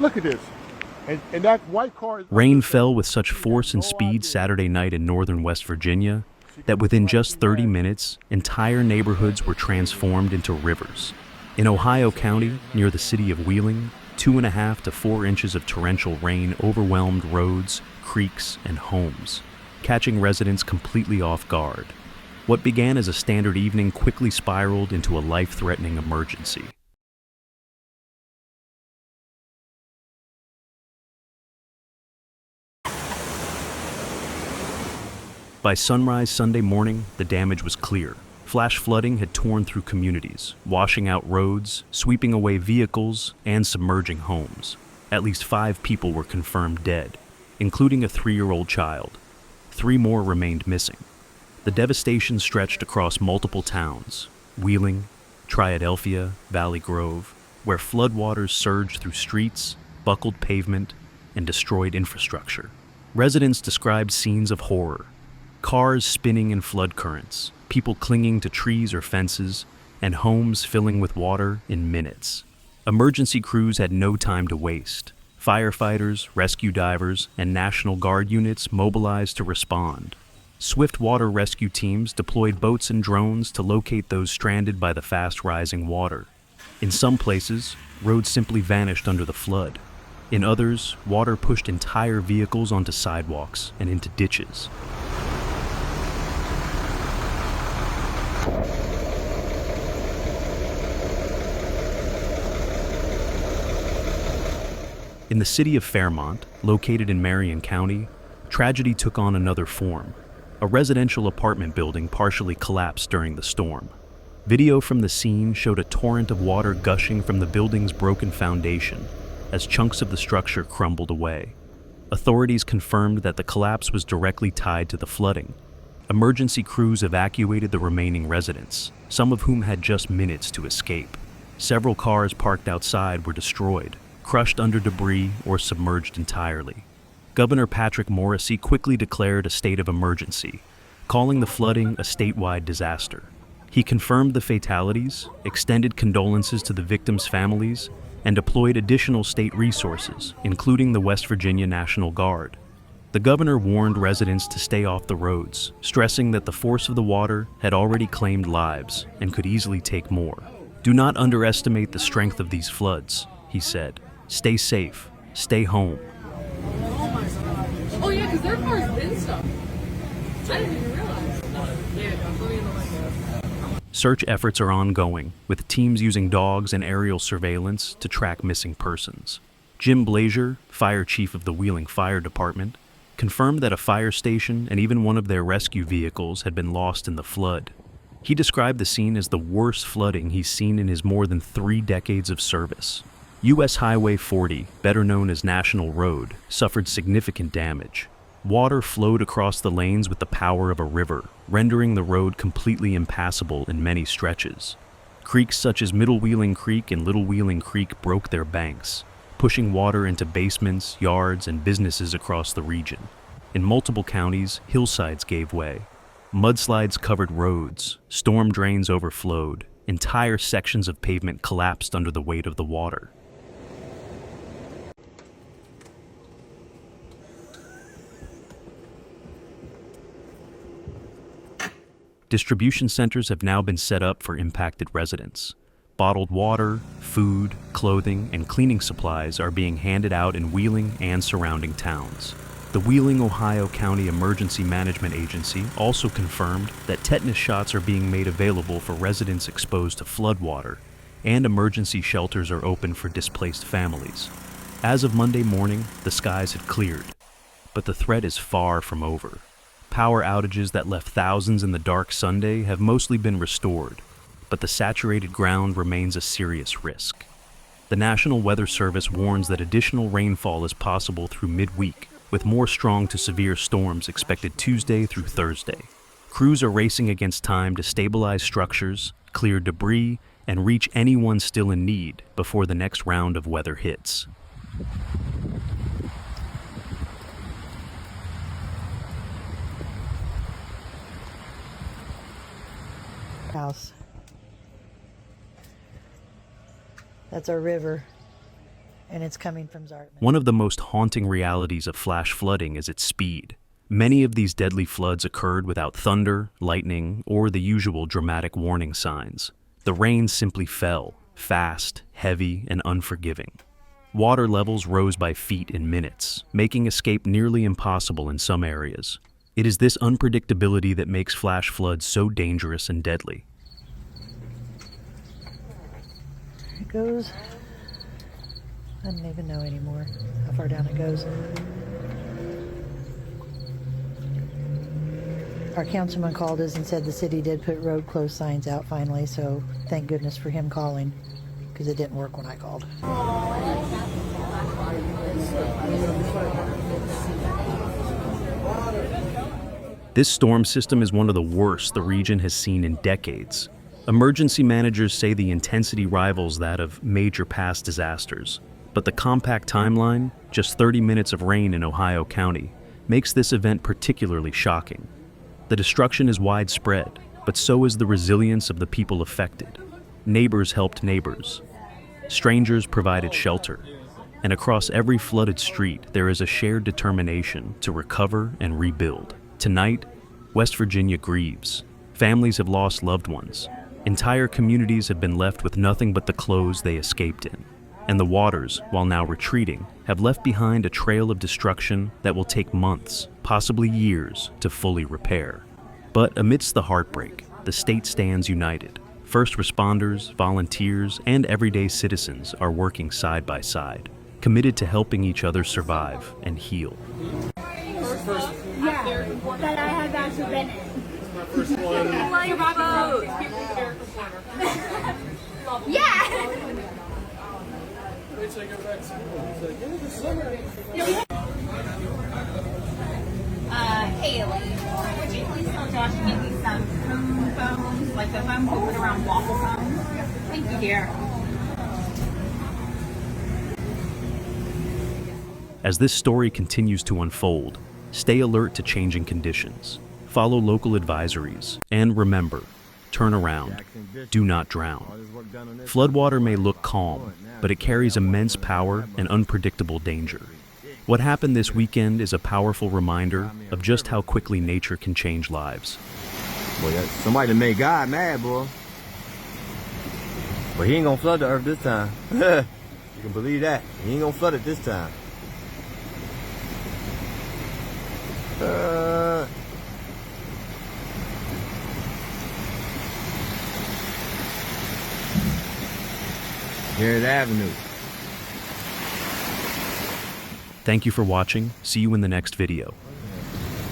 Look at this. And that white car... Rain fell with such force and speed Saturday night in northern West Virginia that within just 30 minutes, entire neighborhoods were transformed into rivers. In Ohio County, near the city of Wheeling, 2.5 to 4 inches of torrential rain overwhelmed roads, creeks, and homes, catching residents completely off guard. What began as a standard evening quickly spiraled into a life-threatening emergency. By sunrise Sunday morning, the damage was clear. Flash flooding had torn through communities, washing out roads, sweeping away vehicles, and submerging homes. At least 5 people were confirmed dead, including a 3-year-old child. 3 more remained missing. The devastation stretched across multiple towns: Wheeling, Triadelphia, Valley Grove, where floodwaters surged through streets, buckled pavement, and destroyed infrastructure. Residents described scenes of horror: cars spinning in flood currents, people clinging to trees or fences, and homes filling with water in minutes. Emergency crews had no time to waste. Firefighters, rescue divers, and National Guard units mobilized to respond. Swift water rescue teams deployed boats and drones to locate those stranded by the fast-rising water. In some places, roads simply vanished under the flood. In others, water pushed entire vehicles onto sidewalks and into ditches. In the city of Fairmont, located in Marion County, tragedy took on another form. A residential apartment building partially collapsed during the storm. Video from the scene showed a torrent of water gushing from the building's broken foundation as chunks of the structure crumbled away. Authorities confirmed that the collapse was directly tied to the flooding. Emergency crews evacuated the remaining residents, some of whom had just minutes to escape. Several cars parked outside were destroyed, crushed under debris, or submerged entirely. Governor Patrick Morrisey quickly declared a state of emergency, calling the flooding a statewide disaster. He confirmed the fatalities, extended condolences to the victims' families, and deployed additional state resources, including the West Virginia National Guard. The governor warned residents to stay off the roads, stressing that the force of the water had already claimed lives and could easily take more. "Do not underestimate the strength of these floods," he said. "Stay safe. Stay home." Oh yeah, because their car's been stuck. I didn't even realize. Search efforts are ongoing, with teams using dogs and aerial surveillance to track missing persons. Jim Blazier, fire chief of the Wheeling Fire Department, confirmed that a fire station and even one of their rescue vehicles had been lost in the flood. He described the scene as the worst flooding he's seen in his more than 3 decades of service. U.S. Highway 40, better known as National Road, suffered significant damage. Water flowed across the lanes with the power of a river, rendering the road completely impassable in many stretches. Creeks such as Middle Wheeling Creek and Little Wheeling Creek broke their banks, pushing water into basements, yards, and businesses across the region. In multiple counties, hillsides gave way. Mudslides covered roads, storm drains overflowed, entire sections of pavement collapsed under the weight of the water. Distribution centers have now been set up for impacted residents. Bottled water, food, clothing, and cleaning supplies are being handed out in Wheeling and surrounding towns. The Wheeling, Ohio County Emergency Management Agency also confirmed that tetanus shots are being made available for residents exposed to floodwater, and emergency shelters are open for displaced families. As of Monday morning, the skies had cleared, but the threat is far from over. Power outages that left thousands in the dark Sunday have mostly been restored, but the saturated ground remains a serious risk. The National Weather Service warns that additional rainfall is possible through midweek, with more strong to severe storms expected Tuesday through Thursday. Crews are racing against time to stabilize structures, clear debris, and reach anyone still in need before the next round of weather hits. House. That's our river. and it's coming from Zartman. One of the most haunting realities of flash flooding is its speed. Many of these deadly floods occurred without thunder, lightning, or the usual dramatic warning signs. The rain simply fell, fast, heavy, and unforgiving. Water levels rose by feet in minutes, making escape nearly impossible in some areas. It is this unpredictability that makes flash floods so dangerous and deadly. There it goes. I don't even know anymore how far down it goes. Our councilman called us and said the city did put road closed signs out finally, so thank goodness for him calling, because it didn't work when I called. This storm system is one of the worst the region has seen in decades. Emergency managers say the intensity rivals that of major past disasters. But the compact timeline, just 30 minutes of rain in Ohio County, makes this event particularly shocking. The destruction is widespread, but so is the resilience of the people affected. Neighbors helped neighbors. Strangers provided shelter. And across every flooded street, there is a shared determination to recover and rebuild. Tonight, West Virginia grieves. Families have lost loved ones. Entire communities have been left with nothing but the clothes they escaped in. And the waters, while now retreating, have left behind a trail of destruction that will take months, possibly years, to fully repair. But amidst the heartbreak, the state stands united. First responders, volunteers, and everyday citizens are working side by side, committed to helping each other survive and heal. Yeah, that I have actually been in. Like your boat. Yeah! Haley, would you please tell Josh to get me some foam foams, like the foam we put around waffle foams? Thank you, dear. As this story continues to unfold, stay alert to changing conditions, follow local advisories, and remember, turn around, do not drown. Floodwater may look calm, but it carries immense power and unpredictable danger. What happened this weekend is a powerful reminder of just how quickly nature can change lives. Boy, somebody done made God mad, boy. But he ain't gonna flood the earth this time. You can believe that. He ain't gonna flood it this time. Here's Avenue. Thank you for watching. See you in the next video.